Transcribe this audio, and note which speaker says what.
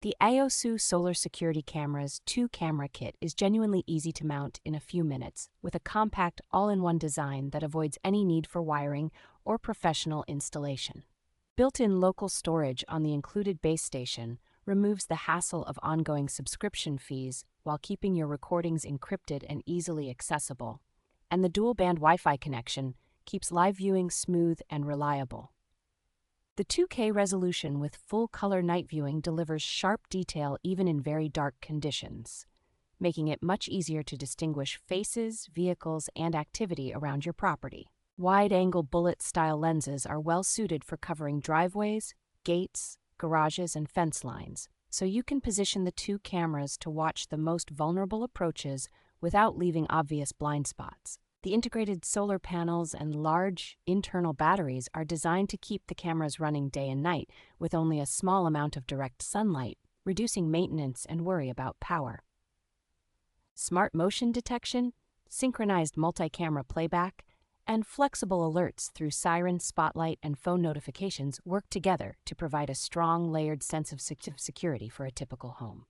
Speaker 1: The aosu Solar Security Camera's 2-camera kit is genuinely easy to mount in a few minutes, with a compact all-in-one design that avoids any need for wiring or professional installation. Built-in local storage on the included base station removes the hassle of ongoing subscription fees while keeping your recordings encrypted and easily accessible. And the dual-band Wi-Fi connection keeps live viewing smooth and reliable. The 2K resolution with full-color night viewing delivers sharp detail even in very dark conditions, making it much easier to distinguish faces, vehicles, and activity around your property. Wide-angle bullet-style lenses are well-suited for covering driveways, gates, garages, and fence lines, so you can position the 2 cameras to watch the most vulnerable approaches without leaving obvious blind spots. The integrated solar panels and large internal batteries are designed to keep the cameras running day and night with only a small amount of direct sunlight, reducing maintenance and worry about power. Smart motion detection, synchronized multi-camera playback, and flexible alerts through siren, spotlight, and phone notifications work together to provide a strong, layered sense of security for a typical home.